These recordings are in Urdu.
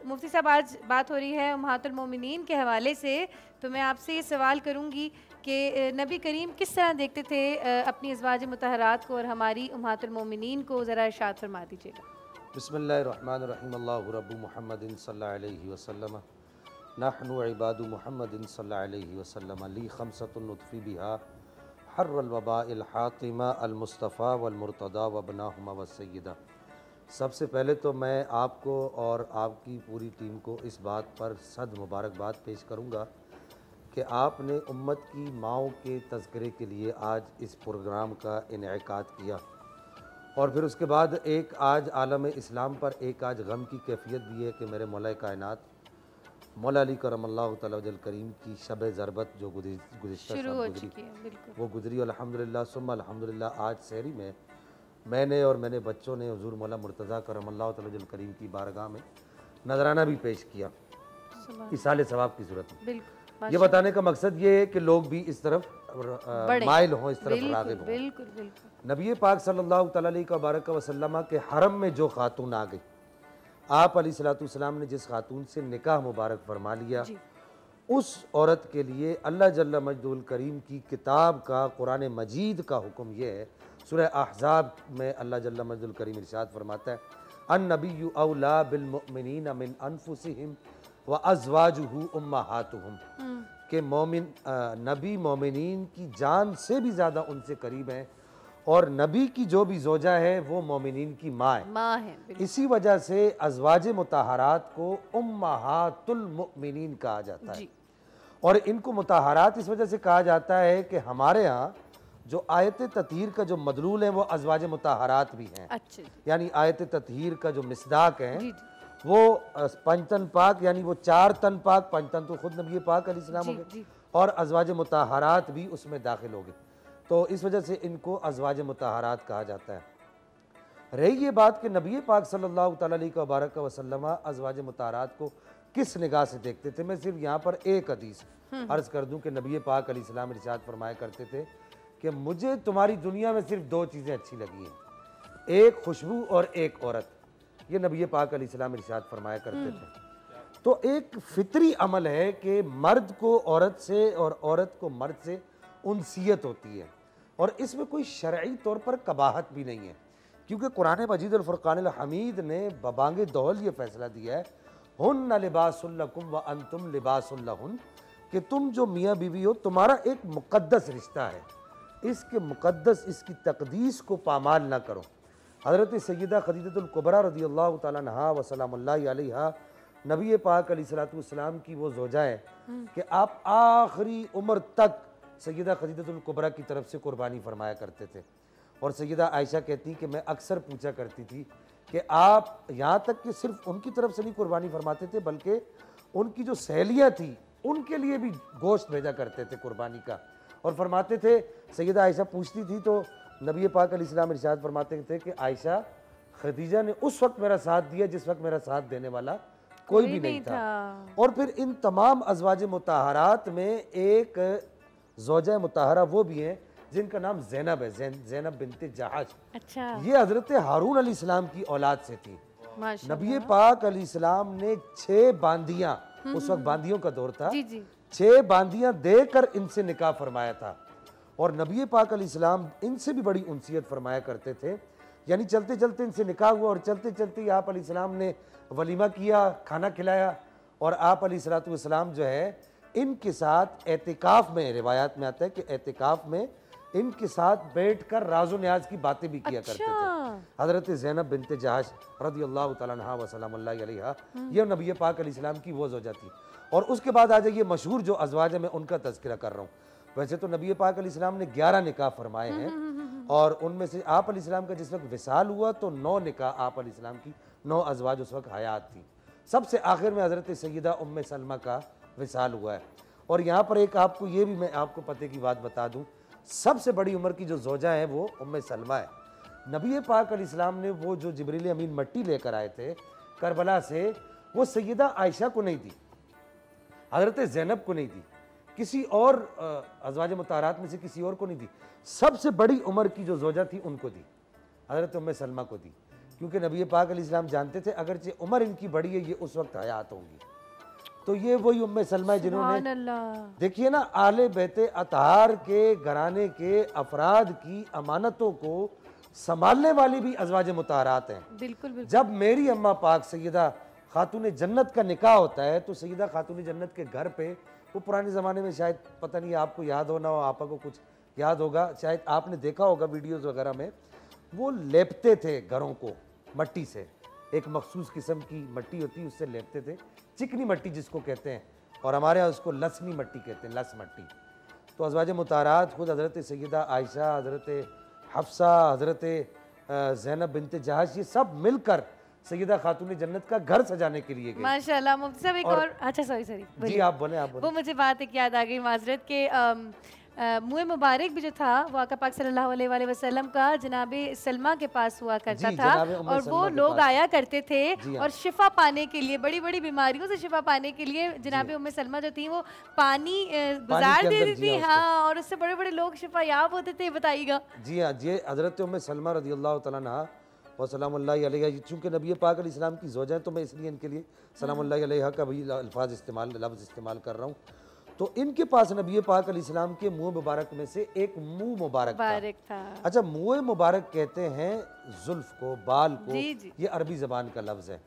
مفتی صاحب آج بات ہو رہی ہے امہات المومنین کے حوالے سے، تو میں آپ سے یہ سوال کروں گی کہ نبی کریم کس طرح دیکھتے تھے اپنی ازواج مطہرات کو اور ہماری امہات المومنین کو، ذرا ارشاد فرما دیجیے گا۔ بسم اللہ الرحمن الرحیم۔ اللہ رب محمد صلی اللہ علیہ وسلم، نحن عباد محمد صلی اللہ علیہ وسلم، لی خمسۃ نطفی بہا حر الوباء الحاطمہ المصطفیٰ والمرتضیٰ وابناہما والسیدہ۔ سب سے پہلے تو میں آپ کو اور آپ کی پوری ٹیم کو اس بات پر صد مبارکباد پیش کروں گا کہ آپ نے امت کی ماؤں کے تذکرے کے لیے آج اس پروگرام کا انعقاد کیا، اور پھر اس کے بعد ایک آج عالم اسلام پر ایک آج غم کی کیفیت بھی ہے کہ میرے مولا کائنات مولا علی کرم اللہ تعالی وجہ الکریم کی شب ضربت جو گزشتہ شروع سال ہو گزری، چکی ہے، بالکل وہ گزری الحمدللہ ثم الحمدللہ۔ آج سحری میں نے اور میرے بچوں نے حضور مولا مرتضیٰ کرم اللہ تعالی وجہ الکریم کی بارگاہ میں نذرانہ بھی پیش کیا اصالِ ثواب کی صورت میں۔ بالکل یہ بتانے کا مقصد یہ ہے کہ لوگ بھی اس طرف مائل ہوں، اس طرف راغب ہوں۔ بالکل بالکل نبی پاک صلی اللہ تعالیٰ علیہ وسلم کے حرم میں جو خاتون آ گئی، آپ علیہ السلام نے جس خاتون سے نکاح مبارک فرما لیا، اس عورت کے لیے اللہ جل مجدہ الکریم کی کتاب کا، قرآن مجید کا حکم یہ ہے۔ سورہ احزاب میں اللہ جل مجدہ الکریم ارشاد فرماتا ہے النبی اولیٰ بالمؤمنین من انفسہم وازواجہ امہاتہم، کہ نبی مومنین کی جان سے بھی زیادہ ان سے قریب ہیں، اور نبی کی جو بھی زوجہ ہے وہ مومنین کی ماں ہے۔ اسی وجہ سے ازواج مطہرات کو امہات المؤمنین کہا جاتا ہے، اور ان کو مطہرات اس وجہ سے کہا جاتا ہے کہ ہمارے ہاں جو آیت تطہیر کا جو مدلول ہے وہ ازواج مطہرات بھی ہیں، یعنی آیت تطہیر کا جو مصداق ہے وہ پنجتن پاک، یعنی وہ 4 تن پاک، پنجتن تو خود نبی پاک علیہ السلام ہو گئے، اور ازواج مطہرات بھی اس میں داخل ہو گئے، تو اس وجہ سے ان کو ازواج مطہرات کہا جاتا ہے۔ رہی یہ بات کہ نبی پاک صلی اللہ تعالیٰ علیہ وسلم ازواج مطہرات کو کس نگاہ سے دیکھتے تھے، میں صرف یہاں پر ایک حدیث عرض کر دوں کہ نبی پاک علیہ السلام ارشاد فرمایا کرتے تھے کہ مجھے تمہاری دنیا میں صرف 2 چیزیں اچھی لگی ہیں، ایک خوشبو اور ایک عورت۔ یہ نبی پاک علیہ السلام ارشاد فرمایا کرتے تھے۔ تو ایک فطری عمل ہے کہ مرد کو عورت سے اور عورت کو مرد سے انسیت ہوتی ہے، اور اس میں کوئی شرعی طور پر قباحت بھی نہیں ہے، کیونکہ قرآن مجید الفرقان الحمید نے ببانگ دہل یہ فیصلہ دیا ہے ہن لباس لکم وانتم لباس لہن، کہ تم جو میاں بیوی ہو تمہارا ایک مقدس رشتہ ہے، اس کے مقدس، اس کی تقدیس کو پامال نہ کرو۔ حضرت سیدہ خدیجہ الکبریٰ رضی اللہ تعالیٰ عنہا و سلام اللہ علیہا نبی پاک علیہ السلام کی وہ زوجہ ہے کہ آپ آخری عمر تک سیدہ خدیجہ الکبریٰ کی طرف سے قربانی فرمایا کرتے تھے، اور سیدہ عائشہ کہتی کہ میں اکثر پوچھا کرتی تھی کہ آپ یہاں تک کہ صرف ان کی طرف سے نہیں قربانی فرماتے تھے بلکہ ان کی جو سہیلیاں تھیں ان کے لیے بھی گوشت بھیجا کرتے تھے قربانی کا، اور فرماتے تھے، سیدہ عائشہ پوچھتی تھی تو نبی پاک علیہ السلام ارشاد فرماتے تھے کہ عائشہ، خدیجہ نے اس وقت میرا ساتھ دیا جس وقت میرا ساتھ دینے والا کوئی بھی نہیں تھا۔ اور پھر ان تمام ازواج مطہرات میں ایک زوجہ مطہرہ وہ بھی ہیں جن کا نام زینب ہے، زینب بنت جحش۔ یہ حضرت ہارون علیہ السلام کی اولاد سے تھی۔ نبی پاک علیہ السلام نے 6 باندیاں، اس وقت باندیوں کا دور تھا، 6 باندیاں دے کر ان سے نکاح فرمایا تھا، اور نبی پاک علیہ السلام ان سے بھی بڑی انسیت فرمایا کرتے تھے، یعنی چلتے چلتے ان سے نکاح ہوا، اور چلتے چلتے آپ علیہ السلام نے ولیمہ کیا، کھانا کھلایا، اور آپ علیہ السلام جو ہے ان کے ساتھ اعتکاف میں، روایات میں آتا ہے کہ اعتکاف میں ان کے ساتھ بیٹھ کر راز و نیاز کی باتیں بھی کیا کرتے تھے۔ حضرت زینب بنت جحش رضی اللہ تعالیٰ عنہا و سلام اللہ علیہا، یہ نبی پاک علیہ السلام کی وہ زوجہ تھی۔ اور اس کے بعد آ جائیے مشہور جو ازواج ہیں، میں ان کا تذکرہ کر رہا ہوں۔ ویسے تو نبی پاک علیہ السلام نے 11 نکاح فرمائے ہیں، اور ان میں سے آپ علیہ السلام کا جس وقت وصال ہوا تو 9 نکاح آپ علیہ السلام کی 9 ازواج اس وقت حیات تھی۔ سب سے آخر میں حضرت سیدہ ام سلمہ کا وصال ہوا ہے۔ اور یہاں پر ایک آپ کو یہ بھی میں آپ کو پتہ کی بات بتا دوں، سب سے بڑی عمر کی جو زوجہ ہے وہ ام سلمہ ہے۔ نبی پاک علیہ السلام نے وہ جو جبریل امین مٹی لے کر آئے تھے کربلا سے، وہ سیدہ عائشہ کو نہیں دی، حضرت زینب کو نہیں دی، کسی اور ازواج مطہرات میں سے کسی اور کو نہیں دی، سب سے بڑی عمر کی جو زوجہ تھی ان کو دی، حضرت ام سلمہ کو دی۔ کیونکہ نبی پاک علیہ السلام جانتے تھے اگرچہ عمر ان کی بڑی ہے یہ اس وقت حیات ہوں گی. تو یہ وہی ام سلمہ جنہوں نے دیکھیے نا آل بیت اطہار کے گھرانے کے افراد کی امانتوں کو سنبھالنے والی بھی ازواج مطہرات ہیں. بالکل. جب میری اماں پاک سیدہ خاتون جنت کا نکاح ہوتا ہے تو سیدہ خاتون جنت کے گھر پہ وہ پرانے زمانے میں شاید پتہ نہیں آپ کو یاد ہونا ہو, آپا کو کچھ یاد ہوگا, شاید آپ نے دیکھا ہوگا ویڈیوز وغیرہ میں, وہ لیپتے تھے گھروں کو مٹی سے, ایک مخصوص قسم کی مٹی ہوتی اس سے لیپتے تھے, چکنی مٹی جس کو کہتے ہیں, اور ہمارے ہاں اس کو لسنی مٹی کہتے ہیں, لس مٹی. تو ازواج مطہرات خود حضرت سیدہ عائشہ, حضرت حفصہ, حضرت زینب بنت جہش, یہ سب مل کر سیدہ خاتون جنت کا گھر سجانے کے لیے گئے. ماشاءاللہ. مفتی صاحب ایک اور اچھا سوری جی آپ بولیں. وہ مجھے بات ایک یاد آ گئی معذرت کہ منہ مبارک بھی جو تھا وہ آقا پاک صلی اللہ علیہ وآلہ وسلم کا جناب سلمہ کے پاس ہوا کرتا تھا, اور وہ لوگ آیا کرتے تھے اور شفا پانے کے لیے, بڑی بڑی بیماریوں سے شفا پانے کے لیے جناب ام سلمہ جو تھیں وہ پانی گزار دیتی تھی, ہاں, اور اس سے بڑے بڑے لوگ شفا یاب ہوتے تھے. بتائیے گا. جی ہاں, جی حضرت ام سلمہ رضی اللہ تعالیٰ عنہا اور سلام اللہ علیہ, چونکہ نبی پاک علیہ السلام کی زوجہ ہیں تو میں اس لیے ان کے لیے سلام اللہ علیہ کا بھی لفظ استعمال کر رہا ہوں. تو ان کے پاس نبی پاک علیہ السلام کے منہ مبارک میں سے ایک منہ مبارک تھا. اچھا, منہ مبارک کہتے ہیں زلف کو, بال کو, یہ عربی زبان کا لفظ ہے.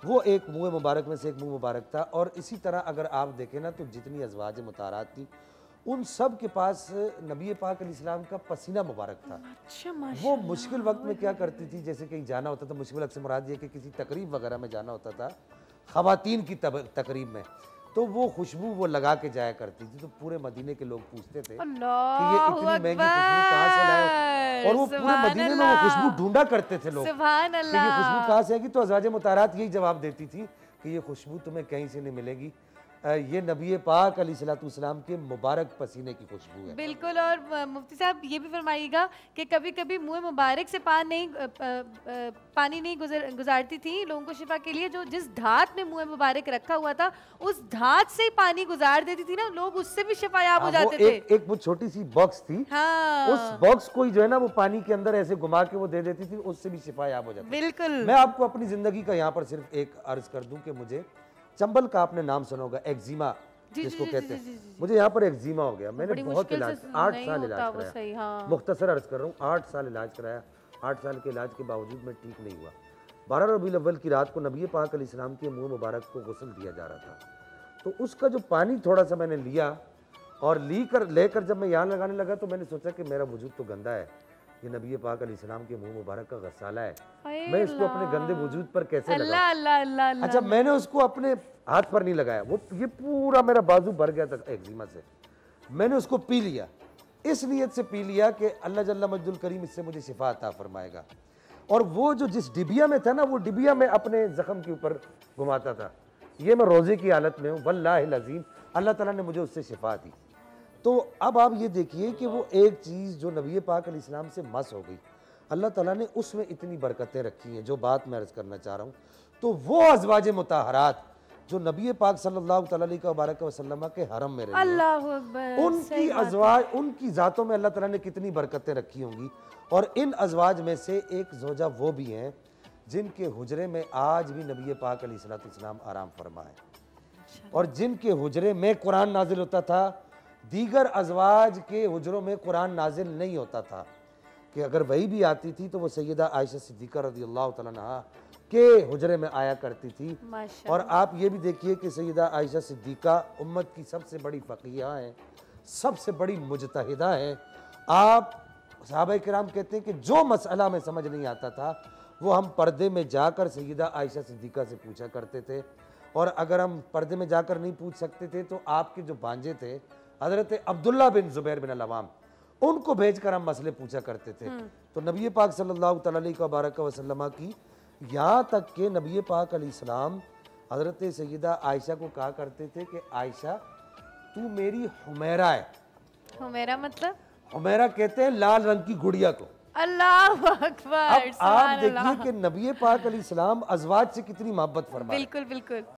وہ ایک منہ مبارک میں سے ایک منہ مبارک تھا. اور اسی طرح اگر آپ دیکھیں نا تو جتنی ازواج مطہرات تھیں ان سب کے پاس نبی پاک علیہ السلام کا پسینہ مبارک تھا. وہ مشکل وقت میں کیا کرتی تھی, جیسے کہیں جانا ہوتا تھا, مشکل وقت سے مراد یہ کہ کسی تقریب وغیرہ میں جانا ہوتا تھا, خواتین کی تقریب میں, تو وہ خوشبو وہ لگا کے جایا کرتی تھی. تو پورے مدینے کے لوگ پوچھتے تھے کہ یہ اتنی مہنگی خوشبو کہاں سے لائے, اور وہ پورے مدینے میں وہ خوشبو ڈھونڈا کہ یہ خوشبو کہاں سے آئے گی. تو ازواج مطہرات یہی جواب دیتی تھی کہ یہ خوشبو تمہیں کہیں سے نہیں ملے گی, یہ نبی پاک علیہ السلام کے مبارک پسینے کی خوشبو ہے. بالکل. اور مفتی صاحب یہ بھی فرمائیے گا کہ کبھی کبھی منہ مبارک سے پانی نہیں گزارتی تھی لوگوں کو شفا کے لیے, جو جس دھات میں منہ مبارک رکھا ہوا تھا اس دھات سے ہی پانی گزار دیتی تھی نا, لوگ اس سے بھی شفا یاب ہو جاتے تھے. ایک وہ چھوٹی سی باکس تھی, اس باکس کو جو ہے نا وہ پانی کے اندر ایسے گھما کے وہ دے دیتی تھی, اس سے بھی شفا یاب ہو جاتی. بالکل. میں آپ کو اپنی زندگی کا یہاں پر صرف ایک عرض کر دوں کہ مجھے چنبل کا آپ نے نام سنا ہوگا, ایکزیما جس کو کہتے ہیں, مجھے یہاں پر ایکزیما ہو گیا. میں نے بہت علاج, 8 سال علاج کرایا, مختصر عرض کر رہا ہوں, 8 سال علاج کرایا. 8 سال کے علاج کے باوجود میں ٹھیک نہیں ہوا. 12 ربیع الاول کی رات کو نبی پاک علیہ السلام کے منہ مبارک کو غسل دیا جا رہا تھا. تو اس کا جو پانی تھوڑا سا میں نے لیا اور لے کر جب میں یہاں لگانے لگا تو میں نے سوچا کہ میرا وجود تو گندا ہے, یہ نبی پاک علیہ السلام کے منہ مبارک کا غسالہ ہے, میں اس کو اپنے گندے وجود پر کیسے لگاؤں. اچھا, میں نے اس کو اپنے ہاتھ پر نہیں لگایا, وہ یہ پورا میرا بازو بھر گیا تھا ایکزیما سے. میں نے اس کو پی لیا, اس نیت سے پی لیا کہ اللہ جل مجد الکریم اس سے مجھے شفا عطا فرمائے گا. اور وہ جو جس ڈبیا میں تھا نا, وہ ڈبیا میں اپنے زخم کے اوپر گھماتا تھا. یہ میں روزے کی حالت میں ہوں, واللہ العظیم اللہ تعالیٰ نے مجھے اس سے شفا دی. تو اب آپ یہ دیکھیے کہ وہ ایک چیز جو نبی پاک علیہ السلام سے مس ہو گئی, اللہ تعالیٰ نے اس میں اتنی برکتیں رکھی ہیں. جو بات میں عرض کرنا چاہ رہا ہوں, تو وہ ازواج مطہرات جو نبی پاک صلی اللہ تعالیٰ علیہ وسلم کے حرم میں رہی, ان کی ذاتوں میں اللہ تعالیٰ نے کتنی برکتیں رکھی ہوں گی. اور ان ازواج میں سے ایک زوجہ وہ بھی ہیں جن کے حجرے میں آج بھی نبی پاک علیہ السلام آرام فرما ہے, اور جن کے حجرے میں قرآن نازل ہوتا تھا. دیگر ازواج کے حجروں میں قرآن نازل نہیں ہوتا تھا, کہ اگر وہی بھی آتی تھی تو وہ سیدہ عائشہ صدیقہ رضی اللہ تعالیٰ عنہا کے حجرے میں آیا کرتی تھی. اور آپ یہ بھی دیکھیے کہ سیدہ عائشہ صدیقہ امت کی سب سے بڑی فقیہ ہیں, سب سے بڑی مجتہدہ ہیں. آپ صحابہ کرام کہتے ہیں کہ جو مسئلہ میں سمجھ نہیں آتا تھا وہ ہم پردے میں جا کر سیدہ عائشہ صدیقہ سے پوچھا کرتے تھے, اور اگر ہم پردے میں جا کر نہیں پوچھ سکتے تھے تو آپ کے جو بھانجے تھے حضرت عبداللہ بن زبیر بن العوام, ان کو بھیج کر ہم مسئلے پوچھا کرتے تھے. تو نبی پاک صلی اللہ تعالیٰ علیہ وسلم کی, یہاں تک کہ نبی پاک علیہ السلام حضرت سیدہ عائشہ کو کہا کرتے تھے کہ عائشہ تو میری حمیرہ ہے. حمیرہ مطلب؟ حمیرہ کہتے ہیں لال رنگ کی گڑیا کو. اللہ اکبر. اب آپ دیکھیے کہ نبی پاک علیہ السلام ازواج سے کتنی محبت فرمائے. بالکل بالکل.